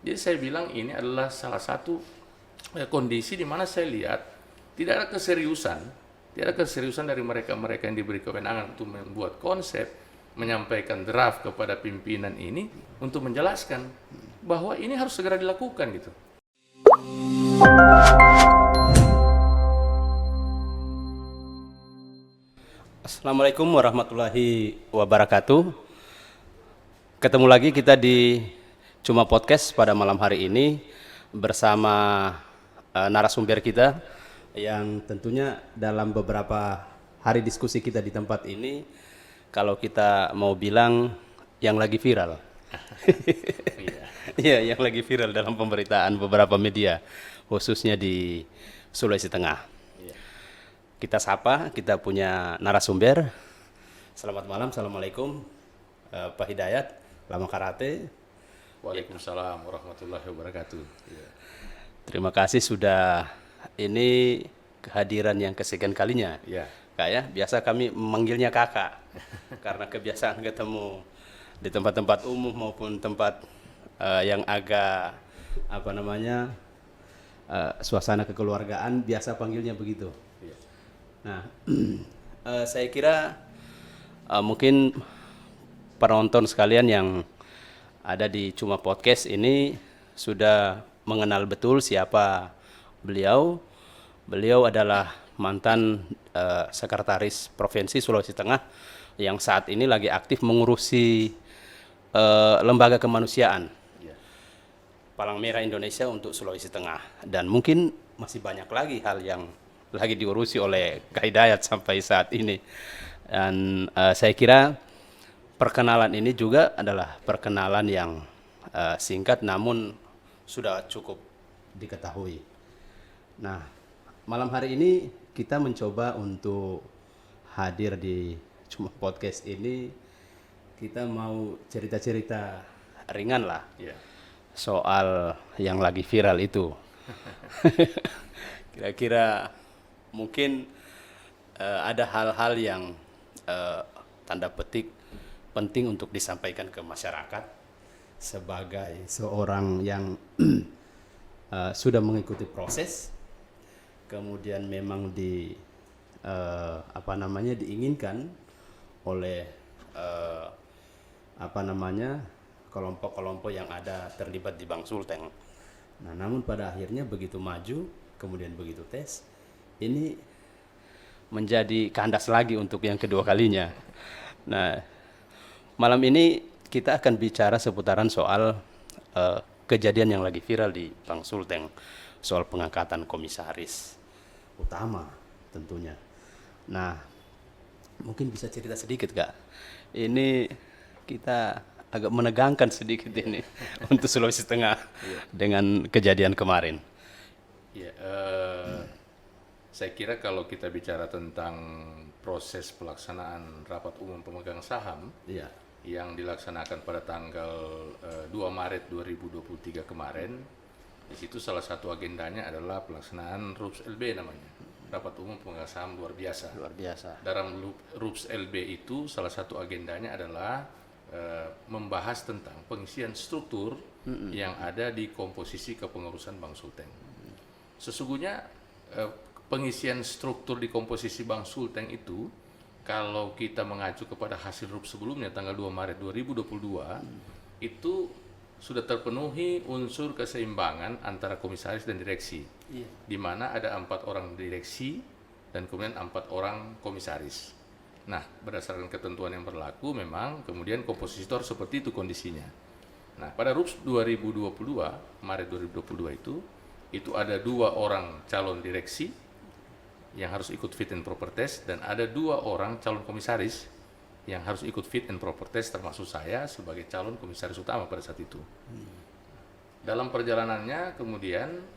Jadi saya bilang ini adalah salah satu kondisi di mana saya lihat tidak ada keseriusan, dari mereka-mereka yang diberi kewenangan untuk membuat konsep, menyampaikan draft kepada pimpinan ini untuk menjelaskan bahwa ini harus segera dilakukan gitu. Assalamualaikum warahmatullahi wabarakatuh. Ketemu lagi kita di Cuma Podcast pada malam hari ini bersama narasumber kita yang tentunya dalam beberapa hari diskusi kita di tempat ini, kalau kita mau bilang yang lagi viral. Iya, yang lagi viral dalam pemberitaan beberapa media, khususnya di Sulawesi Tengah. Kita sapa, kita punya narasumber. Selamat malam, assalamualaikum Pak Hidayat, lama karate. Waalaikumsalam warahmatullahi wabarakatuh. Ya. Terima kasih sudah ini kehadiran yang kesekian kalinya. Ya. Kak ya, biasa kami memanggilnya kakak karena kebiasaan ketemu di tempat-tempat umum maupun tempat yang agak suasana kekeluargaan, biasa panggilnya begitu. Ya. Nah, saya kira mungkin penonton sekalian yang ada di Cuma Podcast ini sudah mengenal betul siapa beliau. Beliau adalah mantan sekretaris Provinsi Sulawesi Tengah yang saat ini lagi aktif mengurusi lembaga kemanusiaan Palang Merah Indonesia untuk Sulawesi Tengah, dan mungkin masih banyak lagi hal yang lagi diurusi oleh Kak Hidayat sampai saat ini. Dan saya kira perkenalan ini juga adalah perkenalan yang singkat namun sudah cukup diketahui. Nah, malam hari ini kita mencoba untuk hadir di Cuma Podcast ini, kita mau cerita-cerita ringan lah soal yang lagi viral itu. Kira-kira mungkin ada hal-hal yang tanda petik penting untuk disampaikan ke masyarakat sebagai seorang yang sudah mengikuti proses, kemudian memang diinginkan oleh kelompok-kelompok yang ada terlibat di Bang Sulteng. Nah, namun pada akhirnya begitu maju, kemudian begitu tes, ini menjadi kandas lagi untuk yang kedua kalinya. Nah, malam ini kita akan bicara seputaran soal kejadian yang lagi viral di Bang Sulteng, soal pengangkatan komisaris utama tentunya. Nah, mungkin bisa cerita sedikit Kak. Ini kita agak menegangkan sedikit ini untuk Sulawesi Tengah dengan kejadian kemarin. Saya kira kalau kita bicara tentang proses pelaksanaan rapat umum pemegang saham yang dilaksanakan pada tanggal 2 Maret 2023 kemarin, di situ salah satu agendanya adalah pelaksanaan RUPS LB namanya, rapat umum pemegang saham luar biasa. Dalam RUPS LB itu salah satu agendanya adalah membahas tentang pengisian struktur yang ada di komposisi kepengurusan Bang Sulteng. Sesungguhnya pengisian struktur di komposisi Bang Sulteng itu, kalau kita mengacu kepada hasil RUP sebelumnya tanggal 2 Maret 2022, itu sudah terpenuhi unsur keseimbangan antara komisaris dan direksi, di mana ada 4 orang direksi dan kemudian 4 orang komisaris. Nah, berdasarkan ketentuan yang berlaku, memang kemudian kompositor seperti itu kondisinya. Nah, pada RUP 2022, Maret 2022 itu ada 2 orang calon direksi yang harus ikut fit and proper test, dan ada 2 orang calon komisaris yang harus ikut fit and proper test, termasuk saya sebagai calon komisaris utama pada saat itu. Dalam perjalanannya kemudian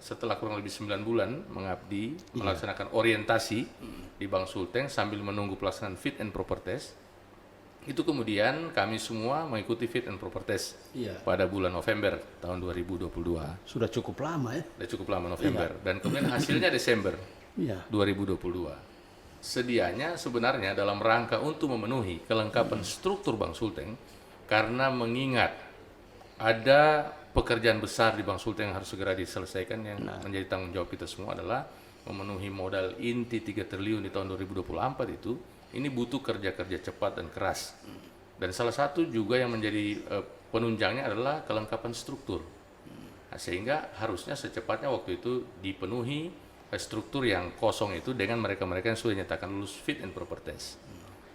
setelah kurang lebih 9 bulan mengabdi, melaksanakan orientasi di Bang Sulteng sambil menunggu pelaksanaan fit and proper test, itu kemudian kami semua mengikuti fit and proper test pada bulan November tahun 2022. Sudah cukup lama ya? Sudah cukup lama, November. Dan kemudian hasilnya Desember 2022. Sedianya sebenarnya dalam rangka untuk memenuhi kelengkapan struktur Bang Sulteng, karena mengingat ada pekerjaan besar di Bank Sulteng yang harus segera diselesaikan yang menjadi tanggung jawab kita semua adalah memenuhi modal inti 3 triliun di tahun 2024 itu. Ini butuh kerja-kerja cepat dan keras. Dan salah satu juga yang menjadi penunjangnya adalah kelengkapan struktur. Nah, sehingga harusnya secepatnya waktu itu dipenuhi struktur yang kosong itu dengan mereka-mereka yang sudah dinyatakan lulus fit and proper test.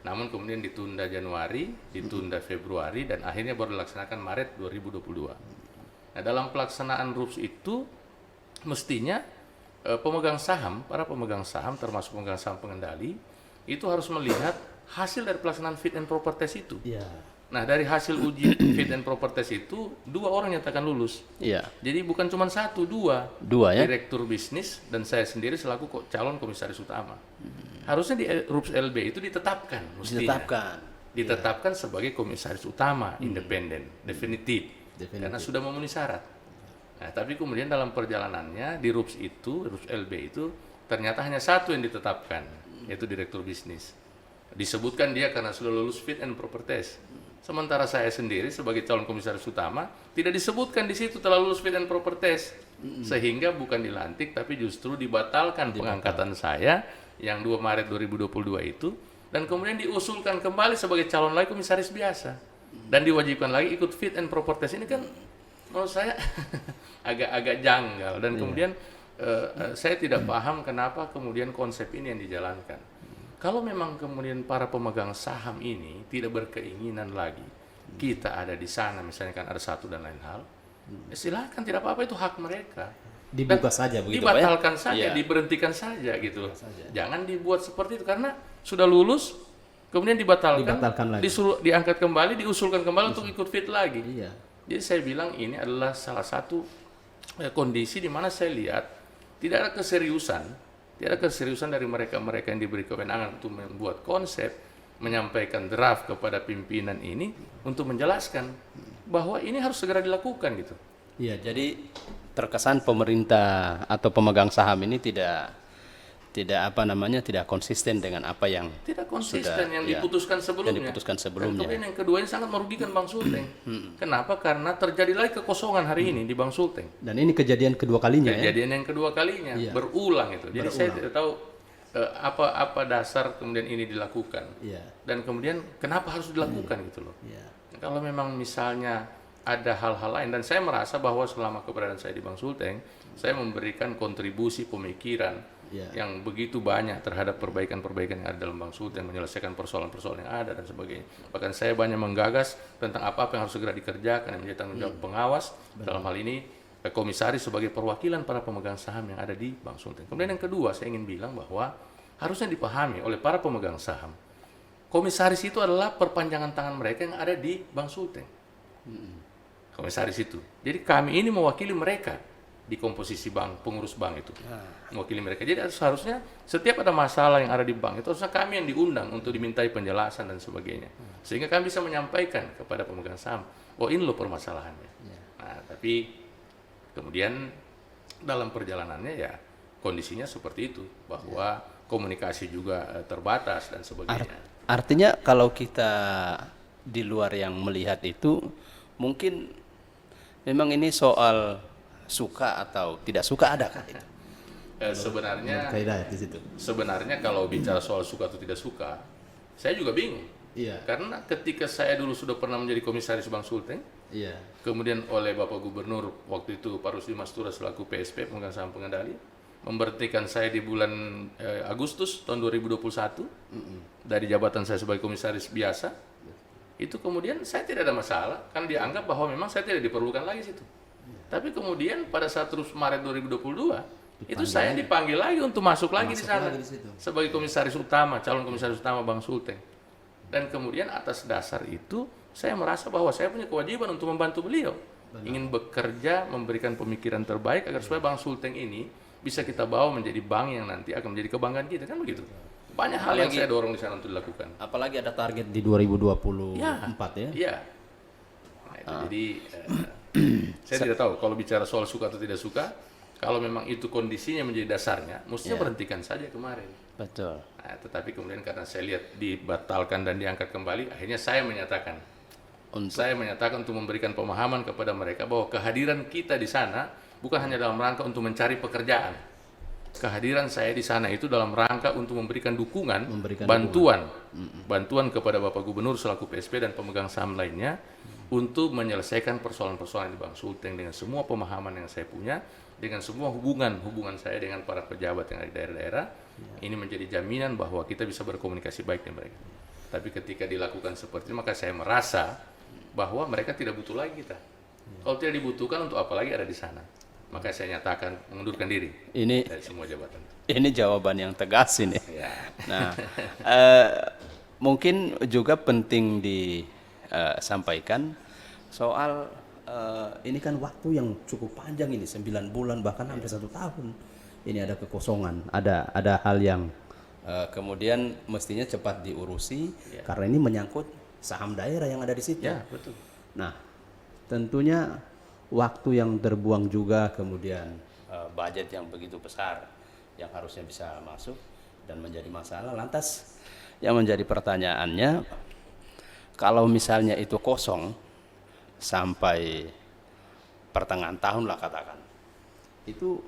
Namun kemudian ditunda Januari, ditunda Februari, dan akhirnya baru dilaksanakan Maret 2022. Nah, dalam pelaksanaan RUPS itu mestinya pemegang saham, para pemegang saham termasuk pemegang saham pengendali itu harus melihat hasil dari pelaksanaan fit and proper test itu. Nah, dari hasil uji fit and proper test itu 2 orang nyatakan lulus. Jadi bukan cuma 1, 2 ya? Direktur bisnis dan saya sendiri selaku calon komisaris utama. Harusnya di RUPS LB itu ditetapkan mestinya. Ditetapkan sebagai komisaris utama independen, definitif. Karena sudah memenuhi syarat. Nah, tapi kemudian dalam perjalanannya di RUPS LB itu ternyata hanya 1 yang ditetapkan, yaitu direktur bisnis. Disebutkan dia karena sudah lulus fit and proper test. Sementara saya sendiri sebagai calon komisaris utama tidak disebutkan di situ telah lulus fit and proper test. Sehingga bukan dilantik tapi justru dibatalkan pengangkatan saya yang 2 Maret 2022 itu, dan kemudian diusulkan kembali sebagai calon lagi komisaris biasa. Dan diwajibkan lagi ikut fit and proper test. Ini kan menurut saya agak janggal, dan kemudian saya tidak paham kenapa kemudian konsep ini yang dijalankan. Kalau memang kemudian para pemegang saham ini tidak berkeinginan lagi kita ada di sana, misalnya kan ada satu dan lain hal, silakan, tidak apa-apa, itu hak mereka. Dibuka saja begitu, dibatalkan saja, diberhentikan saja gitu loh. Jangan dibuat seperti itu, karena sudah lulus kemudian dibatalkan lagi. Disuruh diangkat kembali, diusulkan kembali untuk ikut fit lagi. Jadi saya bilang ini adalah salah satu kondisi di mana saya lihat tidak ada keseriusan dari mereka-mereka yang diberi kewenangan untuk membuat konsep, menyampaikan draft kepada pimpinan ini untuk menjelaskan bahwa ini harus segera dilakukan gitu. Jadi terkesan pemerintah atau pemegang saham ini tidak konsisten dengan apa yang diputuskan sebelumnya. Dan kemudian yang kedua, ini sangat merugikan Bank Sulteng. Kenapa? Karena terjadi lagi kekosongan hari ini di Bank Sulteng. Dan ini kejadian kedua kalinya. Yang kedua kalinya berulang itu. Jadi saya tidak tahu apa dasar kemudian ini dilakukan. Dan kemudian kenapa harus dilakukan gitu loh. Kalau memang misalnya ada hal-hal lain, dan saya merasa bahwa selama keberadaan saya di Bank Sulteng, saya memberikan kontribusi pemikiran yang begitu banyak terhadap perbaikan-perbaikan yang ada dalam Bank Sulteng, menyelesaikan persoalan-persoalan yang ada dan sebagainya. Bahkan saya banyak menggagas tentang apa yang harus segera dikerjakan yang menjadi tanggung jawab pengawas. Dalam hal ini komisaris sebagai perwakilan para pemegang saham yang ada di Bank Sulteng. Kemudian yang kedua, saya ingin bilang bahwa harusnya dipahami oleh para pemegang saham, komisaris itu adalah perpanjangan tangan mereka yang ada di Bank Sulteng. Komisaris itu. Jadi kami ini mewakili mereka di komposisi bank, pengurus bank itu. Mewakili mereka. Jadi seharusnya setiap ada masalah yang ada di bank itu harusnya kami yang diundang untuk dimintai penjelasan dan sebagainya. Sehingga kami bisa menyampaikan kepada pemegang saham, oh ini loh permasalahannya. Nah, tapi kemudian dalam perjalanannya ya kondisinya seperti itu, bahwa komunikasi juga terbatas dan sebagainya. Artinya kalau kita di luar yang melihat itu, mungkin memang ini soal suka atau tidak suka, adakah itu? Sebenarnya kalau bicara soal suka atau tidak suka, saya juga bingung. Karena ketika saya dulu sudah pernah menjadi komisaris Bank Sulteng, kemudian oleh Bapak Gubernur waktu itu Pak Rusdi Mastura selaku PSP, pemegang saham pengendali, memberhentikan saya di bulan Agustus tahun 2021 dari jabatan saya sebagai komisaris biasa. Itu kemudian saya tidak ada masalah, karena dianggap bahwa memang saya tidak diperlukan lagi situ. Tapi kemudian pada saat terus Maret 2022 itu saya dipanggil lagi untuk masuk lagi di sana sebagai komisaris utama, calon komisaris utama Bank Sulteng. Dan kemudian atas dasar itu saya merasa bahwa saya punya kewajiban untuk membantu beliau, ingin bekerja, memberikan pemikiran terbaik agar supaya Bank Sulteng ini bisa kita bawa menjadi bank yang nanti akan menjadi kebanggaan kita, kan begitu. Banyak hal yang saya dorong di sana untuk dilakukan. Apalagi ada target di 2024 ya. Iya. Nah, itu jadi saya tidak tahu kalau bicara soal suka atau tidak suka. Kalau memang itu kondisinya menjadi dasarnya, mestinya berhentikan saja kemarin. Betul. Nah, tetapi kemudian karena saya lihat dibatalkan dan diangkat kembali, akhirnya saya menyatakan Saya menyatakan untuk memberikan pemahaman kepada mereka bahwa kehadiran kita di sana bukan hanya dalam rangka untuk mencari pekerjaan. Kehadiran saya di sana itu dalam rangka untuk memberikan dukungan, bantuan kepada Bapak Gubernur selaku PSP dan pemegang saham lainnya untuk menyelesaikan persoalan-persoalan di Bang Sulteng dengan semua pemahaman yang saya punya, dengan semua hubungan saya dengan para pejabat yang ada di daerah-daerah. Ini menjadi jaminan bahwa kita bisa berkomunikasi baik dengan mereka. Tapi ketika dilakukan seperti itu, maka saya merasa bahwa mereka tidak butuh lagi kita. Kalau tidak dibutuhkan, untuk apa lagi ada di sana? Maka saya nyatakan mengundurkan diri dari semua jabatan. Ini jawaban yang tegas ini. Ya. Nah, mungkin juga penting disampaikan soal Ini kan waktu yang cukup panjang ini, 9 bulan bahkan hampir 1 tahun. Ini ada kekosongan, ada hal yang kemudian mestinya cepat diurusi karena ini menyangkut saham daerah yang ada di situ. Ya, betul. Nah, tentunya waktu yang terbuang juga, kemudian budget yang begitu besar yang harusnya bisa masuk dan menjadi masalah. Lantas yang menjadi pertanyaannya, kalau misalnya itu kosong sampai pertengahan tahun lah katakan, itu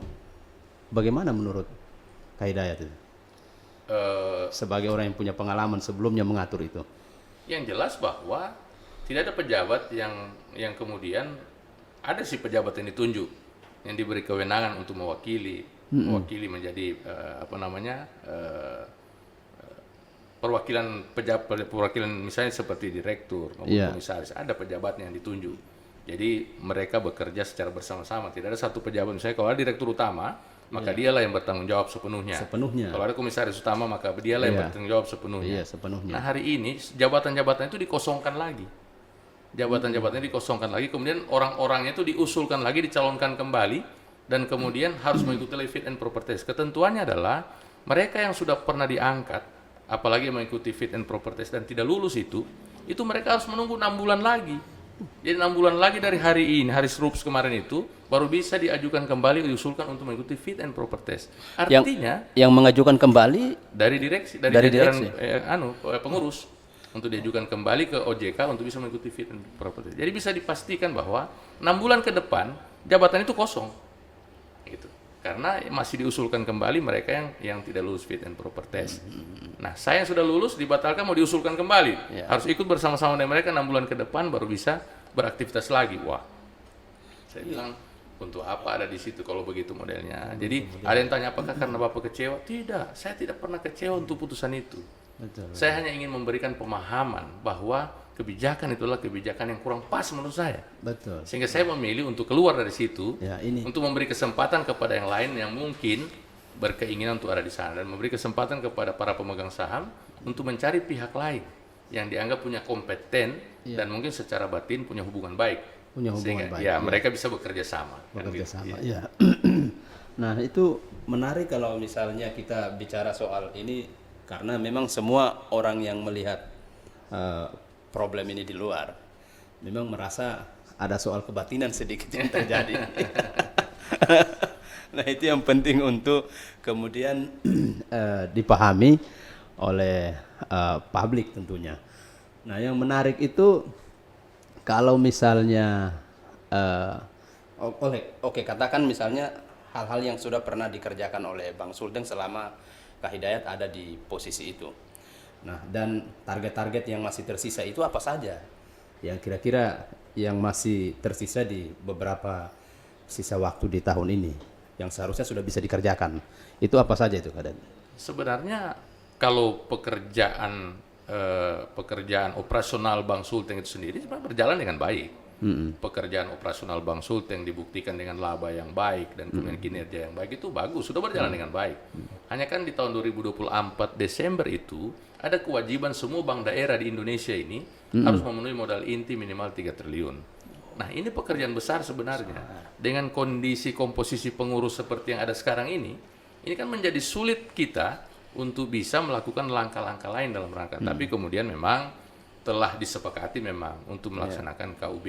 bagaimana menurut Kak Hidayat itu? Sebagai orang yang punya pengalaman sebelumnya mengatur itu. Yang jelas bahwa tidak ada pejabat yang kemudian ada sih pejabat yang ditunjuk yang diberi kewenangan untuk mewakili menjadi perwakilan misalnya seperti direktur maupun komisaris. Ada pejabat yang ditunjuk. Jadi mereka bekerja secara bersama-sama. Tidak ada satu pejabat, misalnya kalau ada direktur utama, maka dialah yang bertanggung jawab sepenuhnya. Kalau ada komisaris utama, maka dialah yang bertanggung jawab sepenuhnya. Nah, hari ini jabatan-jabatan itu dikosongkan lagi. Jabatan-jabatannya dikosongkan lagi, kemudian orang-orangnya itu diusulkan lagi, dicalonkan kembali, dan kemudian harus mengikuti fit and proper test. Ketentuannya adalah mereka yang sudah pernah diangkat, apalagi mengikuti fit and proper test dan tidak lulus itu mereka harus menunggu 6 bulan lagi. Jadi 6 bulan lagi dari hari ini, hari SRUPS kemarin itu, baru bisa diajukan kembali, diusulkan untuk mengikuti fit and proper test. Artinya yang mengajukan kembali dari direksi, dari jajaran pengurus, untuk diajukan kembali ke OJK untuk bisa mengikuti fit and proper test. Jadi bisa dipastikan bahwa 6 bulan ke depan jabatan itu kosong, gitu. Karena masih diusulkan kembali mereka yang tidak lulus fit and proper test. Nah, saya yang sudah lulus dibatalkan, mau diusulkan kembali, harus ikut bersama-sama dengan mereka 6 bulan ke depan baru bisa beraktivitas lagi. Wah, saya bilang untuk apa ada di situ kalau begitu modelnya. Jadi ada yang tanya apakah karena Bapak kecewa? Tidak, saya tidak pernah kecewa untuk putusan itu. Saya hanya ingin memberikan pemahaman bahwa kebijakan itu adalah kebijakan yang kurang pas menurut saya. Sehingga saya memilih untuk keluar dari situ, untuk memberi kesempatan kepada yang lain yang mungkin berkeinginan untuk ada di sana, dan memberi kesempatan kepada para pemegang saham untuk mencari pihak lain yang dianggap punya kompeten dan mungkin secara batin punya hubungan baik. Sehingga mereka bisa bekerja sama. Nah, itu menarik kalau misalnya kita bicara soal ini, karena memang semua orang yang melihat problem ini di luar memang merasa ada soal kebatinan sedikit yang terjadi. Nah, itu yang penting untuk kemudian dipahami oleh publik tentunya. Nah, yang menarik itu kalau misalnya katakan misalnya hal-hal yang sudah pernah dikerjakan oleh Bang Sulteng selama Kak Hidayat ada di posisi itu. Nah, dan target-target yang masih tersisa itu apa saja? Yang kira-kira yang masih tersisa di beberapa sisa waktu di tahun ini yang seharusnya sudah bisa dikerjakan. Itu apa saja itu, Kak Dan? Sebenarnya kalau pekerjaan operasional Bang Sulteng itu sendiri sebenarnya berjalan dengan baik. Pekerjaan operasional Bang Sulteng dibuktikan dengan laba yang baik dan kemudian kinerja yang baik, itu bagus, sudah berjalan dengan baik. Hanya kan di tahun 2024 Desember itu ada kewajiban semua bank daerah di Indonesia ini harus memenuhi modal inti minimal 3 triliun. Nah, ini pekerjaan besar sebenarnya. Dengan kondisi komposisi pengurus seperti yang ada sekarang ini kan menjadi sulit kita untuk bisa melakukan langkah-langkah lain dalam rangka. Tapi kemudian memang telah disepakati memang untuk melaksanakan KUB,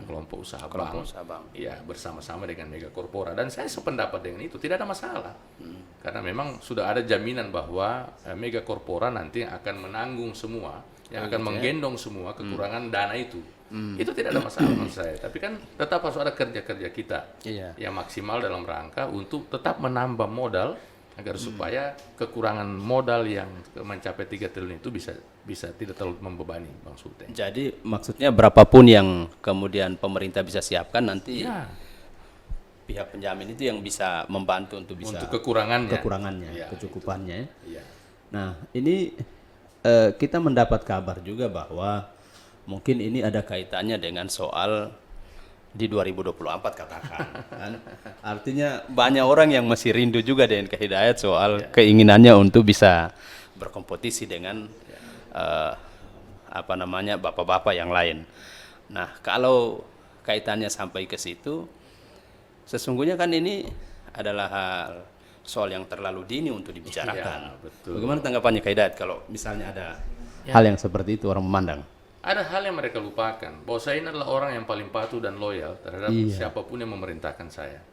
kelompok usaha bank, ya, bersama-sama dengan Mega Corpora, dan saya sependapat dengan itu, tidak ada masalah. Karena memang sudah ada jaminan bahwa Mega Corpora nanti akan menanggung semua yang akan menggendong semua kekurangan dana itu. Itu tidak ada masalah menurut saya. Tapi kan tetap harus ada kerja-kerja kita yang maksimal dalam rangka untuk tetap menambah modal agar supaya kekurangan modal yang mencapai 3 triliun itu bisa tidak terlalu membebani Bang Sultan. Jadi maksudnya berapapun yang kemudian pemerintah bisa siapkan nanti pihak penjamin itu yang bisa membantu untuk bisa untuk kekurangannya, kecukupannya. Iya. Nah, ini kita mendapat kabar juga bahwa mungkin ini ada kaitannya dengan soal di 2024 katakan. Kan? Artinya banyak orang yang masih rindu juga dengan Kak Hidayat soal keinginannya untuk bisa berkompetisi dengan bapak-bapak yang lain. Nah, kalau kaitannya sampai ke situ, sesungguhnya kan ini adalah hal soal yang terlalu dini untuk dibicarakan. Betul. Bagaimana tanggapannya Kak Hidayat kalau misalnya ada hal yang seperti itu orang memandang? Ada hal yang mereka lupakan, bahwa saya ini adalah orang yang paling patuh dan loyal terhadap siapapun yang memerintahkan saya.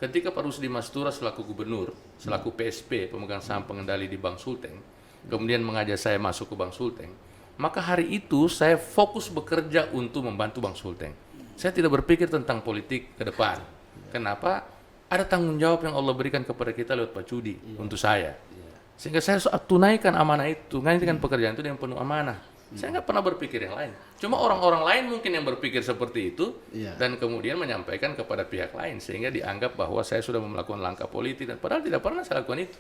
Ketika Pak Rusdi Mastura selaku gubernur, selaku PSP, pemegang saham pengendali di Bank Sulteng, kemudian mengajak saya masuk ke Bank Sulteng, maka hari itu saya fokus bekerja untuk membantu Bank Sulteng. Saya tidak berpikir tentang politik ke depan. Kenapa? Ada tanggung jawab yang Allah berikan kepada kita lewat Pak Cudi untuk saya. Sehingga saya harus tunaikan amanah itu, tunaikan pekerjaan itu dengan penuh amanah. Saya nggak pernah berpikir yang lain. Cuma orang-orang lain mungkin yang berpikir seperti itu dan kemudian menyampaikan kepada pihak lain sehingga dianggap bahwa saya sudah melakukan langkah politik dan padahal tidak pernah saya lakukan itu.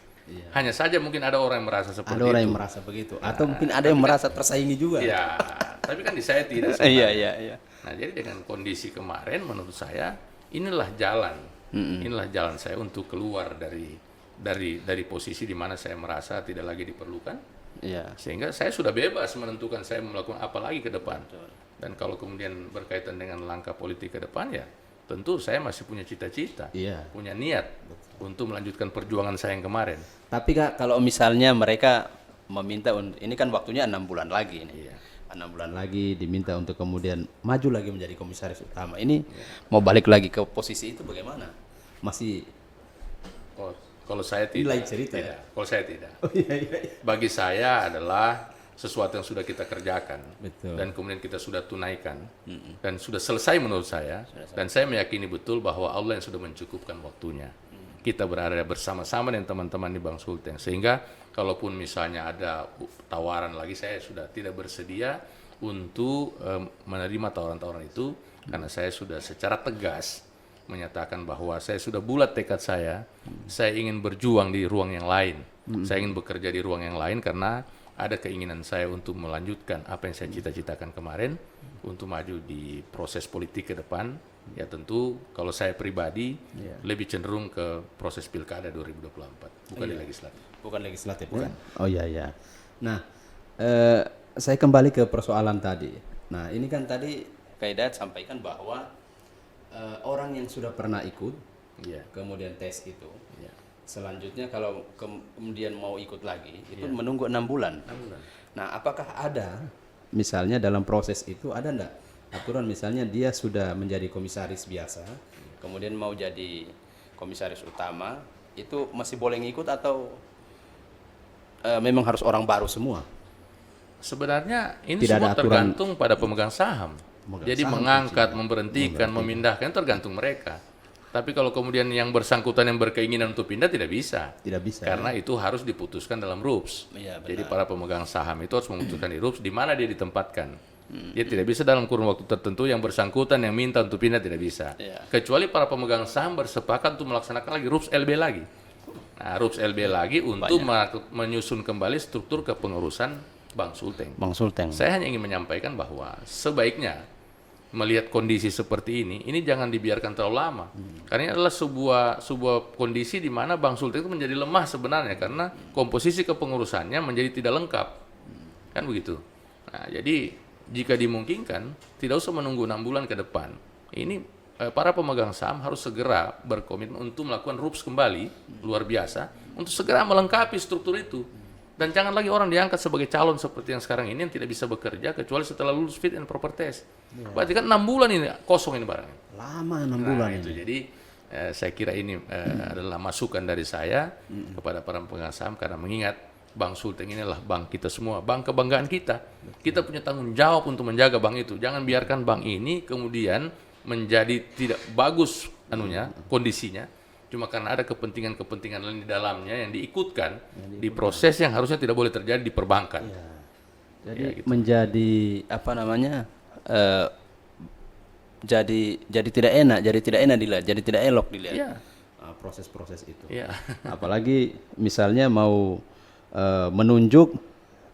Hanya saja mungkin ada orang yang merasa seperti itu. Ada orang yang merasa begitu atau mungkin ada yang merasa tersaingi juga. Iya, tapi kan di saya tidak. Iya. Nah, jadi dengan kondisi kemarin menurut saya inilah jalan saya untuk keluar dari posisi di mana saya merasa tidak lagi diperlukan. Sehingga saya sudah bebas menentukan saya melakukan apa lagi ke depan. Dan kalau kemudian berkaitan dengan langkah politik ke depan ya tentu saya masih punya cita-cita, punya niat untuk melanjutkan perjuangan saya yang kemarin. Tapi Kak, kalau misalnya mereka meminta ini kan waktunya 6 bulan lagi ini. 6 bulan lagi diminta untuk kemudian maju lagi menjadi komisaris utama. Ini mau balik lagi ke posisi itu bagaimana? Masih kalau saya tidak. Lain cerita ya? Kalau saya tidak. Bagi saya adalah sesuatu yang sudah kita kerjakan. Betul. Dan kemudian kita sudah tunaikan dan sudah selesai menurut saya. Dan saya meyakini betul bahwa Allah yang sudah mencukupkan waktunya. Kita berada bersama-sama dengan teman-teman di Bank Sulteng sehingga kalaupun misalnya ada tawaran lagi saya sudah tidak bersedia untuk menerima tawaran-tawaran itu karena saya sudah secara tegas menyatakan bahwa saya sudah bulat tekad saya ingin berjuang di ruang yang lain, saya ingin bekerja di ruang yang lain karena ada keinginan saya untuk melanjutkan apa yang saya cita-citakan kemarin untuk maju di proses politik ke depan. Ya tentu kalau saya pribadi lebih cenderung ke proses pilkada 2024, bukan di legislatif. Bukan legislatif, bukan? Oh iya. Nah, saya kembali ke persoalan tadi. Nah, ini kan tadi Kak Hidayat sampaikan bahwa orang yang sudah pernah ikut, kemudian tes itu, selanjutnya kalau kemudian mau ikut lagi, itu menunggu 6 bulan. Nah, apakah ada, misalnya dalam proses itu ada enggak aturan misalnya dia sudah menjadi komisaris biasa, kemudian mau jadi komisaris utama, itu masih boleh ngikut atau memang harus orang baru semua? Sebenarnya ini semua tergantung pada pemegang saham. Jadi mengangkat, memberhentikan, memindahkan tergantung mereka. Tapi kalau kemudian yang bersangkutan yang berkeinginan untuk pindah tidak bisa. Tidak bisa. Karena itu harus diputuskan dalam RUPS. Jadi para pemegang saham itu harus memutuskan di RUPS di mana dia ditempatkan. Dia tidak bisa dalam kurun waktu tertentu yang bersangkutan yang minta untuk pindah tidak bisa. Kecuali para pemegang saham bersepakat untuk melaksanakan lagi RUPS LB lagi. Nah, RUPS LB lagi untuk menyusun kembali struktur kepengurusan Bank Sulteng. Saya hanya ingin menyampaikan bahwa sebaiknya melihat kondisi seperti ini jangan dibiarkan terlalu lama. Karena ini adalah sebuah kondisi di mana Bank Sulteng itu menjadi lemah sebenarnya karena komposisi kepengurusannya menjadi tidak lengkap. Kan begitu. Nah, jadi jika dimungkinkan tidak usah menunggu 6 bulan ke depan. Ini para pemegang saham harus segera berkomitmen untuk melakukan RUPS kembali luar biasa untuk segera melengkapi struktur itu. Dan jangan lagi orang diangkat sebagai calon seperti yang sekarang ini yang tidak bisa bekerja kecuali setelah lulus fit and proper test. Berarti kan 6 bulan ini kosong ini barangnya. Lama 6 bulan itu. Jadi saya kira ini adalah masukan dari saya kepada para pemegang saham karena mengingat Bank Sulteng inilah bank kita semua, bank kebanggaan kita. Kita punya tanggung jawab untuk menjaga bank itu. Jangan biarkan bank ini kemudian menjadi tidak bagus kondisinya, cuma karena ada kepentingan-kepentingan lain di dalamnya yang diikutkan di proses yang harusnya tidak boleh terjadi di perbankan. Jadi menjadi apa namanya? Jadi tidak enak, dilihat, jadi tidak elok dilihat. Iya. Proses-proses itu. Iya. Apalagi misalnya mau menunjuk,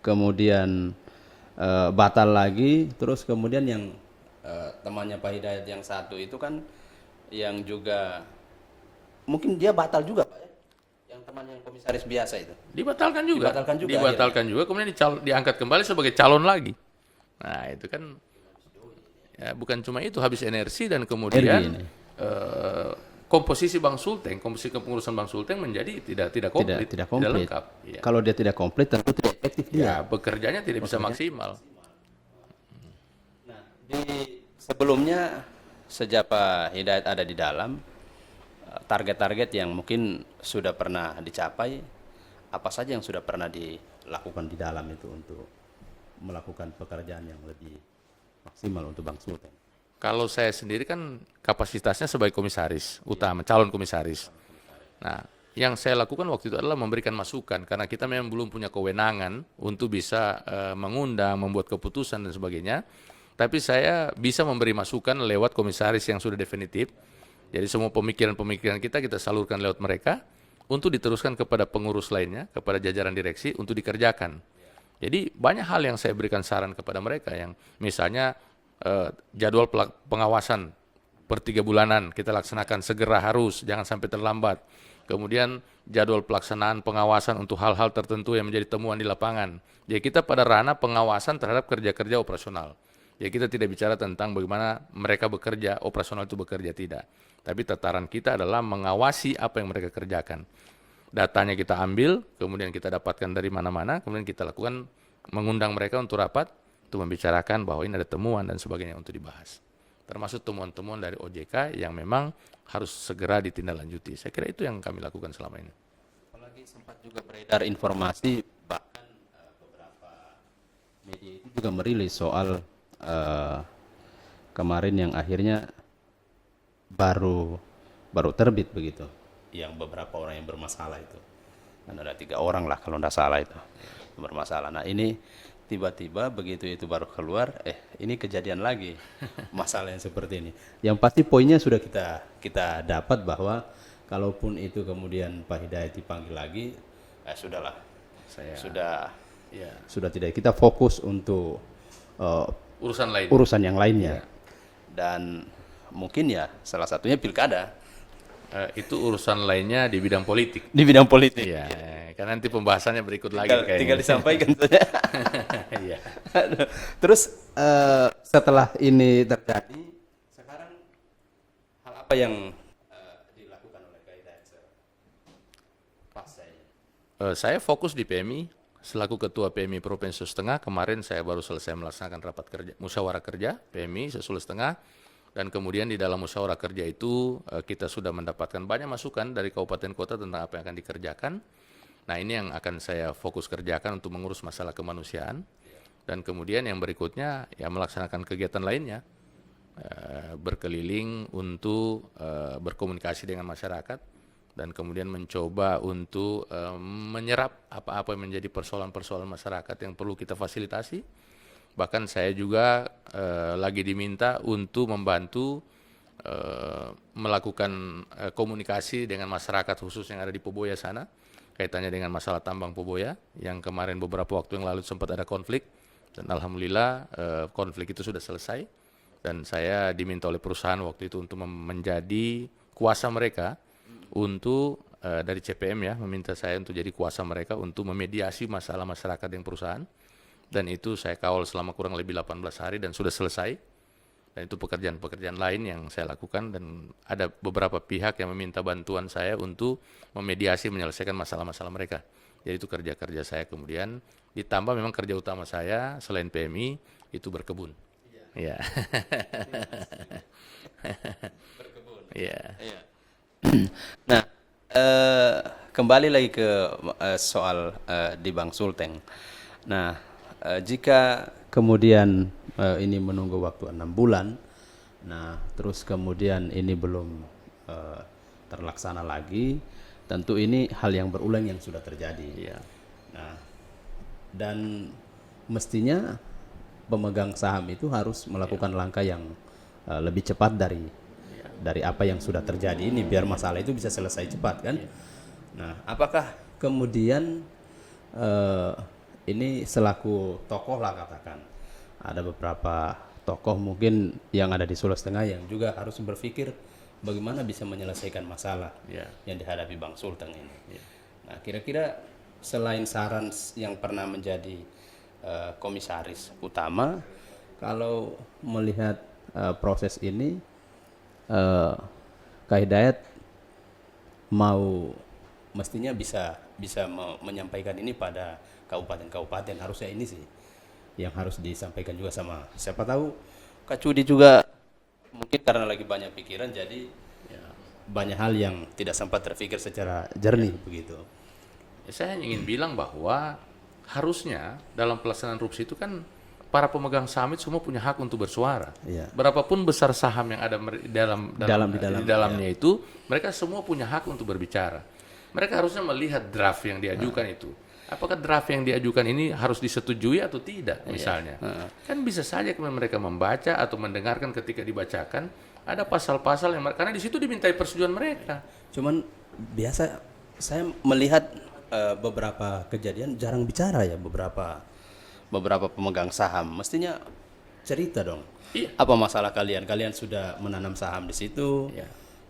kemudian batal lagi, terus kemudian yang temannya Pak Hidayat yang satu itu kan yang juga mungkin dia batal juga Pak ya? Yang teman yang komisaris biasa itu. Dibatalkan juga. Dibatalkan juga kemudian diangkat kembali sebagai calon lagi. Nah, itu kan ya, bukan cuma itu, habis energi dan kemudian komposisi Bank Sulteng, komposisi kepengurusan Bank Sulteng menjadi tidak komplit, tidak komplit. lengkap. Ya. Kalau dia tidak komplit tentu tidak efektif Ya, bekerjanya tidak bisa maksimal. Nah, sebelumnya sejak Pak Hidayat ada di dalam, target-target yang mungkin sudah pernah dicapai, apa saja yang sudah pernah dilakukan di dalam itu untuk melakukan pekerjaan yang lebih maksimal untuk Bank Sulteng? Kalau saya sendiri kan kapasitasnya sebagai komisaris utama, calon komisaris. Nah, yang saya lakukan waktu itu adalah memberikan masukan, karena kita memang belum punya kewenangan untuk bisa mengundang, membuat keputusan dan sebagainya. Tapi saya bisa memberi masukan lewat komisaris yang sudah definitif. Jadi semua pemikiran-pemikiran kita salurkan lewat mereka untuk diteruskan kepada pengurus lainnya, kepada jajaran direksi untuk dikerjakan. Jadi banyak hal yang saya berikan saran kepada mereka, yang misalnya jadwal pengawasan per 3 bulanan kita laksanakan segera, harus, jangan sampai terlambat. Kemudian jadwal pelaksanaan pengawasan untuk hal-hal tertentu yang menjadi temuan di lapangan. Jadi kita pada ranah pengawasan terhadap kerja-kerja operasional. Jadi kita tidak bicara tentang bagaimana mereka bekerja, operasional itu bekerja, tidak. Tapi tataran kita adalah mengawasi apa yang mereka kerjakan. Datanya kita ambil, kemudian kita dapatkan dari mana-mana, kemudian kita lakukan mengundang mereka untuk rapat, untuk membicarakan bahwa ini ada temuan dan sebagainya untuk dibahas. Termasuk temuan-temuan dari OJK yang memang harus segera ditindaklanjuti. Saya kira itu yang kami lakukan selama ini. Apalagi sempat juga beredar informasi, bahkan beberapa media itu juga merilis soal kemarin yang akhirnya baru terbit begitu, yang beberapa orang yang bermasalah itu. Dan ada 3 orang lah kalau tidak salah itu bermasalah. Nah ini tiba-tiba begitu itu baru keluar, ini kejadian lagi masalah yang seperti ini. Yang pasti poinnya sudah kita dapat bahwa kalaupun itu kemudian Pak Hidayat dipanggil lagi, sudahlah, sudah tidak, kita fokus untuk urusan yang lainnya. Dan mungkin ya salah satunya pilkada. Itu urusan lainnya di bidang politik. Di bidang politik. Iya, karena nanti pembahasannya berikut lagi. Tinggal disampaikan saja. Iya. Terus setelah ini terjadi, sekarang hal apa yang dilakukan oleh Pak Hidayat pasca ini? Saya fokus di PMI selaku Ketua PMI Provinsi Sulawesi Tengah. Kemarin saya baru selesai melaksanakan rapat kerja, musyawarah kerja PMI Sulawesi Tengah. Dan kemudian di dalam musyawarah kerja itu kita sudah mendapatkan banyak masukan dari kabupaten kota tentang apa yang akan dikerjakan. Nah, ini yang akan saya fokus kerjakan untuk mengurus masalah kemanusiaan. Dan kemudian yang berikutnya ya melaksanakan kegiatan lainnya, berkeliling untuk berkomunikasi dengan masyarakat dan kemudian mencoba untuk menyerap apa-apa yang menjadi persoalan-persoalan masyarakat yang perlu kita fasilitasi. Bahkan saya juga lagi diminta untuk membantu melakukan komunikasi dengan masyarakat khusus yang ada di Poboya sana, kaitannya dengan masalah tambang Poboya yang kemarin beberapa waktu yang lalu sempat ada konflik, dan alhamdulillah konflik itu sudah selesai, dan saya diminta oleh perusahaan waktu itu untuk menjadi kuasa mereka untuk dari CPM ya, meminta saya untuk jadi kuasa mereka untuk memediasi masalah masyarakat yang perusahaan. Dan itu saya kawal selama kurang lebih 18 hari dan sudah selesai. Dan itu pekerjaan-pekerjaan lain yang saya lakukan, dan ada beberapa pihak yang meminta bantuan saya untuk memediasi, menyelesaikan masalah-masalah mereka. Jadi itu kerja-kerja saya. Kemudian ditambah memang kerja utama saya selain PMI itu berkebun. Iya. Berkebun. Iya. Nah, kembali lagi ke soal di Bang Sulteng. Nah, jika kemudian ini menunggu waktu 6 bulan, nah terus kemudian ini belum terlaksana lagi, tentu ini hal yang berulang yang sudah terjadi. Iya. Nah, dan mestinya pemegang saham itu harus melakukan langkah yang lebih cepat dari apa yang sudah terjadi ini, biar masalah itu bisa selesai cepat kan. Nah, apakah kemudian ini selaku tokoh lah katakan, ada beberapa tokoh mungkin yang ada di Sulawesi Tengah yang juga harus berpikir bagaimana bisa menyelesaikan masalah yang dihadapi Bang Sulteng ini. Nah, kira-kira selain Saran yang pernah menjadi komisaris utama, kalau melihat proses ini, Kak Hidayat mestinya bisa menyampaikan ini pada kabupaten-kabupaten, harusnya ini sih yang harus disampaikan juga sama, siapa tahu Kak Cudi juga mungkin karena lagi banyak pikiran, jadi banyak hal yang tidak sempat terpikir secara jernih begitu. Saya ingin bilang bahwa harusnya dalam pelaksanaan RUPS itu kan para pemegang saham itu semua punya hak untuk bersuara. Berapapun besar saham yang ada di dalamnya itu, mereka semua punya hak untuk berbicara. Mereka harusnya melihat draft yang diajukan itu. Apakah draft yang diajukan ini harus disetujui atau tidak misalnya. Kan bisa saja kemudian mereka membaca atau mendengarkan, ketika dibacakan ada pasal-pasal yang karena di situ dimintai persetujuan mereka. Cuman biasa saya melihat beberapa kejadian jarang bicara ya, beberapa pemegang saham mestinya cerita dong. Apa masalah kalian sudah menanam saham di situ,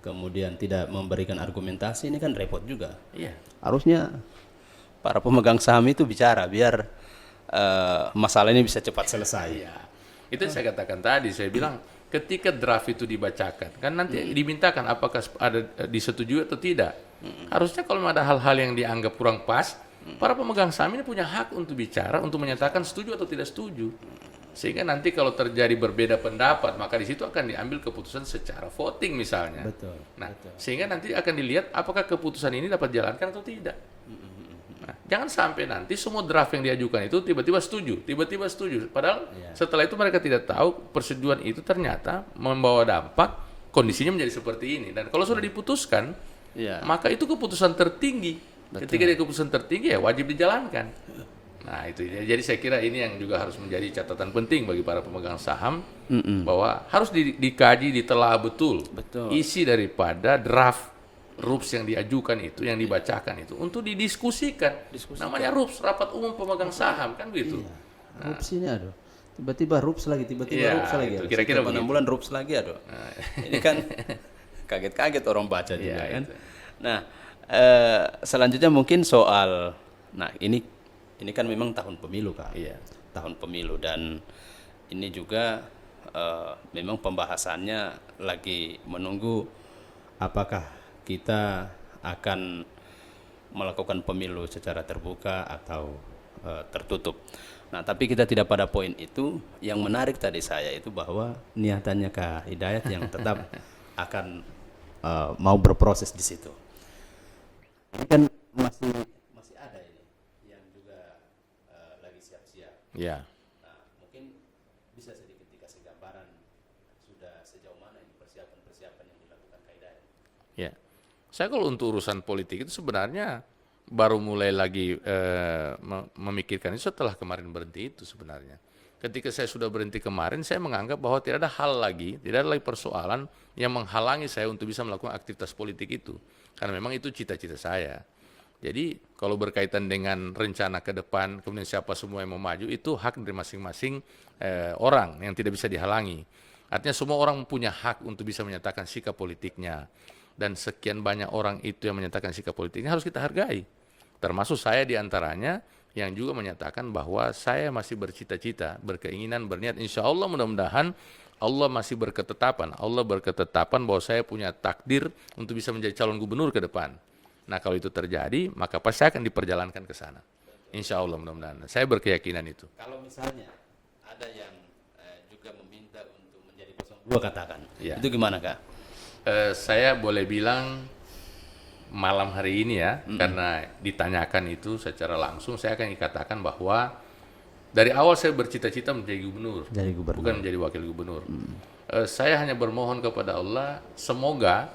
kemudian tidak memberikan argumentasi, ini kan repot juga. Harusnya para pemegang saham itu bicara biar masalah ini bisa cepat selesai. Itu saya katakan tadi, saya bilang ketika draft itu dibacakan kan nanti dimintakan apakah ada disetujui atau tidak. Harusnya kalau ada hal-hal yang dianggap kurang pas, para pemegang saham ini punya hak untuk bicara, untuk menyatakan setuju atau tidak setuju. Sehingga nanti kalau terjadi berbeda pendapat, maka di situ akan diambil keputusan secara voting misalnya. Sehingga nanti akan dilihat apakah keputusan ini dapat dijalankan atau tidak. Nah, jangan sampai nanti semua draft yang diajukan itu tiba-tiba setuju. Padahal setelah itu mereka tidak tahu persetujuan itu ternyata membawa dampak kondisinya menjadi seperti ini. Dan kalau sudah diputuskan, maka itu keputusan tertinggi. Ketika dia keputusan tertinggi, ya wajib dijalankan. Nah itu, jadi saya kira ini yang juga harus menjadi catatan penting bagi para pemegang saham, bahwa harus dikaji, ditelaah betul isi daripada draft RUPS yang diajukan itu, yang dibacakan itu, untuk didiskusikan. Namanya RUPS, Rapat Umum Pemegang Saham, kan begitu. RUPS ini aduh, tiba-tiba RUPS lagi, RUPS lagi. Kira-kira 6 bulan RUPS lagi aduh. Ini kan kaget-kaget orang baca juga kan. Nah, selanjutnya mungkin soal, nah ini kan memang tahun pemilu Kak. Tahun pemilu, dan ini juga memang pembahasannya lagi menunggu apakah kita akan melakukan pemilu secara terbuka atau tertutup. Nah, tapi kita tidak pada poin itu. Yang menarik tadi saya itu bahwa niatannya Kak Hidayat yang tetap akan mau berproses di situ. Ini kan masih ada ini yang juga lagi siap-siap. Nah, mungkin bisa sedikit dikasih gambaran sudah sejauh mana ini persiapan yang dilakukan Kak Hidayat. Saya kalau untuk urusan politik itu sebenarnya baru mulai lagi memikirkan itu setelah kemarin berhenti itu sebenarnya. Ketika saya sudah berhenti kemarin, saya menganggap bahwa tidak ada lagi persoalan yang menghalangi saya untuk bisa melakukan aktivitas politik itu. Karena memang itu cita-cita saya. Jadi kalau berkaitan dengan rencana ke depan, kemudian siapa semua yang mau maju, itu hak dari masing-masing orang yang tidak bisa dihalangi. Artinya semua orang punya hak untuk bisa menyatakan sikap politiknya. Dan sekian banyak orang itu yang menyatakan sikap politiknya harus kita hargai. Termasuk saya diantaranya yang juga menyatakan bahwa saya masih bercita-cita, berkeinginan, berniat. Insya Allah mudah-mudahan Allah masih berketetapan. Allah berketetapan bahwa saya punya takdir untuk bisa menjadi calon gubernur ke depan. Nah kalau itu terjadi, maka pasti akan diperjalankan ke sana. Insya Allah mudah-mudahan. Saya berkeyakinan itu. Kalau misalnya ada yang juga meminta untuk menjadi 02 katakan, itu gimana Kak? Saya boleh bilang malam hari ini ya, karena ditanyakan itu secara langsung, saya akan katakan bahwa dari awal saya bercita-cita menjadi gubernur, bukan menjadi wakil gubernur. Saya hanya bermohon kepada Allah, semoga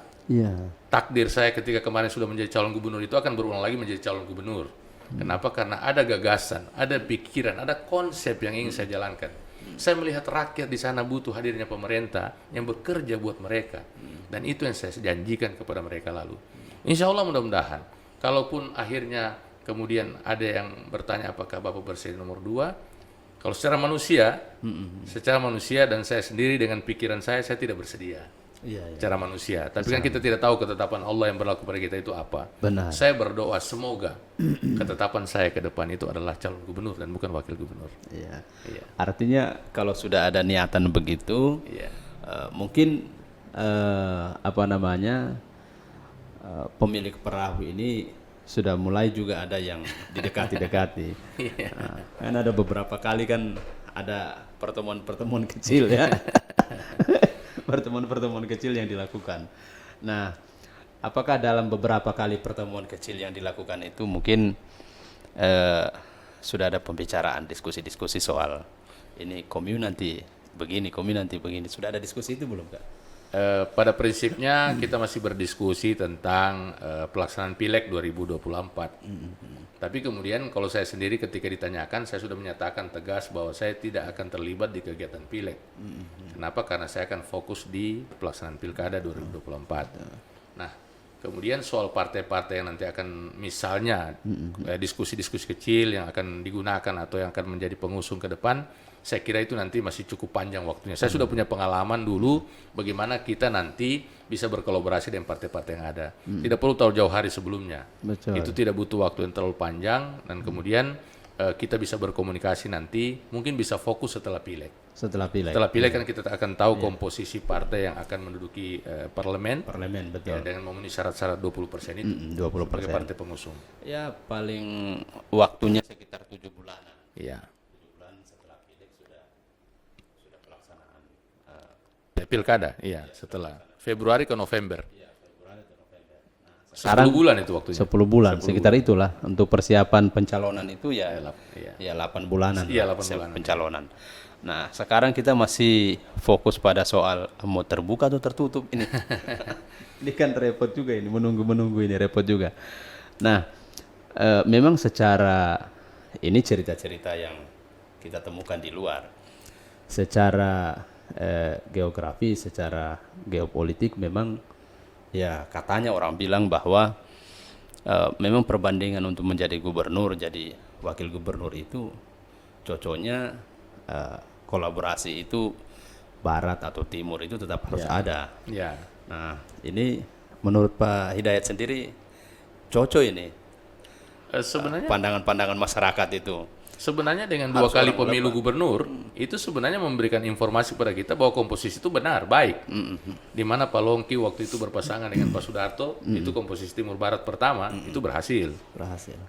takdir saya ketika kemarin sudah menjadi calon gubernur itu akan berulang lagi menjadi calon gubernur. Kenapa? Karena ada gagasan, ada pikiran, ada konsep yang ingin saya jalankan. Saya melihat rakyat di sana butuh hadirnya pemerintah yang bekerja buat mereka. Dan itu yang saya janjikan kepada mereka lalu. Insya Allah mudah-mudahan, kalaupun akhirnya kemudian ada yang bertanya apakah Bapak Presiden nomor 2, kalau secara manusia dan saya sendiri dengan pikiran saya tidak bersedia. Secara manusia. Tapi kan kita tidak tahu ketetapan Allah yang berlaku pada kita itu apa. Benar. Saya berdoa semoga ketetapan saya ke depan itu adalah calon gubernur dan bukan wakil gubernur. Iya. Artinya kalau sudah ada niatan begitu, mungkin pemilik perahu ini sudah mulai juga ada yang didekati-dekati. Kan ada beberapa kali kan ada pertemuan-pertemuan kecil ya. Pertemuan-pertemuan kecil yang dilakukan. Nah, apakah dalam beberapa kali pertemuan kecil yang dilakukan itu mungkin sudah ada pembicaraan, diskusi-diskusi soal ini community begini, sudah ada diskusi itu belum, Kak? Pada prinsipnya kita masih berdiskusi tentang pelaksanaan Pileg 2024. Tapi kemudian kalau saya sendiri ketika ditanyakan, saya sudah menyatakan tegas bahwa saya tidak akan terlibat di kegiatan Pileg. Kenapa? Karena saya akan fokus di pelaksanaan Pilkada 2024. Nah, kemudian soal partai-partai yang nanti akan misalnya diskusi-diskusi kecil yang akan digunakan atau yang akan menjadi pengusung ke depan, saya kira itu nanti masih cukup panjang waktunya. Saya sudah punya pengalaman dulu bagaimana kita nanti bisa berkolaborasi dengan partai-partai yang ada. Tidak perlu tahu jauh hari sebelumnya. Betul. Itu tidak butuh waktu yang terlalu panjang dan kemudian kita bisa berkomunikasi nanti, mungkin bisa fokus setelah Pileg. Setelah Pileg. Setelah Pileg kan kita akan tahu komposisi partai yang akan menduduki parlemen. Parlemen, betul. Ya, dengan memenuhi syarat-syarat 20% itu 20%. sebagai partai pengusung. Ya paling waktunya sekitar 7 bulanan. Iya. 7 bulan setelah Pileg sudah pelaksanaan. Pilkada, iya, setelah Februari ke November. Sekarang 10 bulan itu waktunya. 10 bulan, sekitar itulah untuk persiapan pencalonan. Pencalonan itu ya, Iya. ya 8 bulanan. Iya, 8 bulanan. Pencalonan. Nah, sekarang kita masih fokus pada soal mau terbuka atau tertutup ini. Ini kan repot juga ini, menunggu ini repot juga. Nah, memang secara Ini cerita-cerita yang kita temukan di luar. secara geografi, secara geopolitik memang Ya, katanya orang bilang bahwa memang perbandingan untuk menjadi gubernur, jadi wakil gubernur itu cocoknya kolaborasi itu barat atau timur itu tetap harus ada. Ya. Nah, ini menurut Pak Hidayat sendiri cocok ini Sebenarnya pandangan-pandangan masyarakat itu. Sebenarnya dengan 2 kali pemilu gubernur itu sebenarnya memberikan informasi pada kita bahwa komposisi itu benar, baik. Di mana Pak Longki waktu itu berpasangan dengan Pak Sudarto, itu komposisi Timur Barat pertama itu berhasil.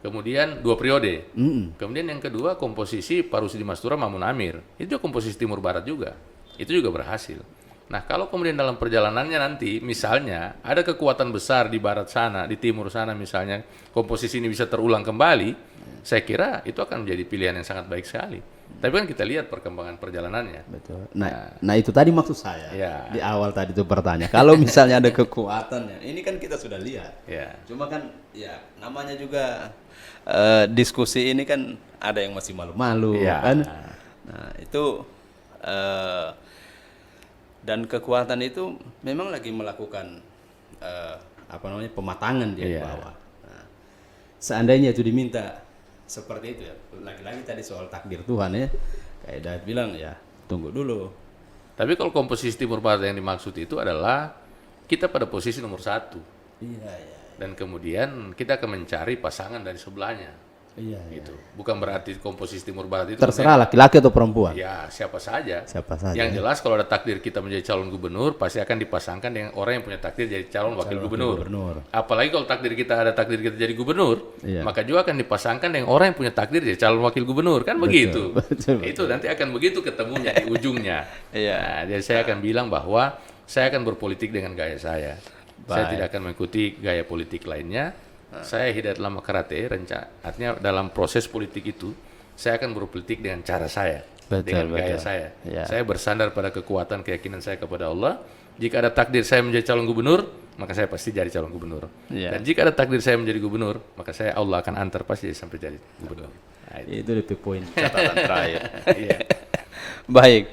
Kemudian 2 periode. Kemudian yang kedua komposisi Pak Rusdi Mastura Mamun Amir, itu komposisi Timur Barat juga. Itu juga berhasil. Nah, kalau kemudian dalam perjalanannya nanti misalnya ada kekuatan besar di barat sana, di timur sana misalnya, komposisi ini bisa terulang kembali, saya kira itu akan menjadi pilihan yang sangat baik sekali. Tapi kan kita lihat perkembangan perjalanannya. betul. Nah itu tadi maksud saya Ya. di awal tadi itu bertanya. Kalau misalnya ada kekuatan, Ini kan kita sudah lihat. Ya. Cuma kan ya namanya juga diskusi ini kan ada yang masih malu-malu Ya. kan. Nah, itu dan kekuatan itu memang lagi melakukan pematangan dia di Iya. bawah. Nah, seandainya itu diminta seperti itu ya, lagi-lagi tadi soal takdir Tuhan ya, kayak Dayat bilang ya tunggu dulu. Tapi kalau komposisi Timur Barat yang dimaksud itu adalah kita pada posisi nomor 1. Iya. Dan kemudian kita akan mencari pasangan dari sebelahnya. Iya, Gitu. Bukan berarti komposisi Timur Barat itu terserah laki-laki atau perempuan. ya siapa saja. Siapa saja. Yang jelas kalau ada takdir kita menjadi calon gubernur pasti akan dipasangkan dengan orang yang punya takdir jadi calon wakil gubernur. Apalagi kalau takdir kita ada takdir kita jadi gubernur, Iya. maka juga akan dipasangkan dengan orang yang punya takdir jadi calon wakil gubernur, kan begitu. betul. Itu nanti akan begitu ketemunya di ujungnya. Iya. Nah, jadi saya akan bilang bahwa saya akan berpolitik dengan gaya saya. Saya tidak akan mengikuti gaya politik lainnya. Saya Hidayat Lama Karate, artinya dalam proses politik itu, saya akan berpolitik dengan cara saya, dengan gaya saya. Ya. Saya bersandar pada kekuatan keyakinan saya kepada Allah. Jika ada takdir saya menjadi calon gubernur, maka saya pasti jadi calon gubernur. Ya. Dan jika ada takdir saya menjadi gubernur, maka saya Allah akan antar pasti sampai jadi gubernur. Nah, Itu DP poin. Catatan terakhir. Iya. Baik,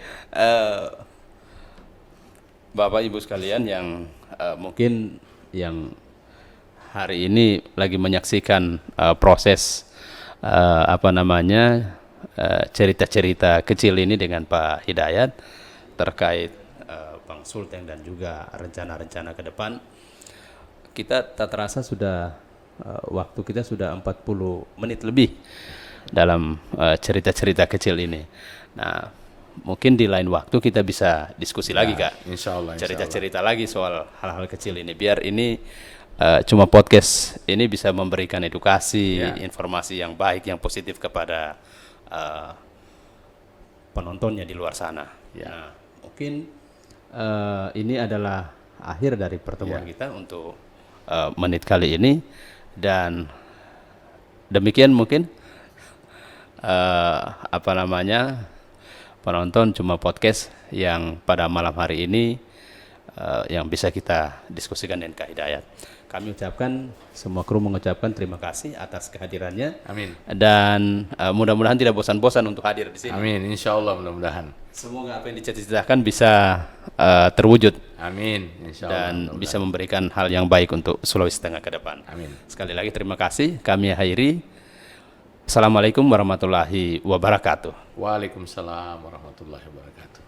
Bapak Ibu sekalian yang mungkin yang hari ini lagi menyaksikan proses cerita-cerita kecil ini dengan Pak Hidayat terkait Bang Sulteng dan juga rencana-rencana ke depan. Kita tak terasa sudah waktu kita sudah 40 menit lebih dalam cerita-cerita kecil ini. Nah, mungkin di lain waktu kita bisa diskusi lagi, Kak. Insya Allah. Cerita-cerita lagi soal hal-hal kecil ini. Biar ini cuma podcast ini bisa memberikan edukasi, informasi yang baik, yang positif kepada penontonnya di luar sana. Nah, mungkin ini adalah akhir dari pertemuan kita untuk menit kali ini, dan demikian mungkin penonton cuma podcast yang pada malam hari ini yang bisa kita diskusikan dengan Kak Hidayat. Kami ucapkan, semua kru mengucapkan terima kasih atas kehadirannya. Amin. Dan mudah-mudahan tidak bosan-bosan untuk hadir di sini. Amin, insya Allah mudah-mudahan. Semoga apa yang dicita-citakan bisa terwujud. Amin, insya Allah. Dan bisa memberikan hal yang baik untuk Sulawesi Tengah ke depan. Amin. Sekali lagi terima kasih. Kami akhiri. Assalamualaikum warahmatullahi wabarakatuh. Waalaikumsalam warahmatullahi wabarakatuh.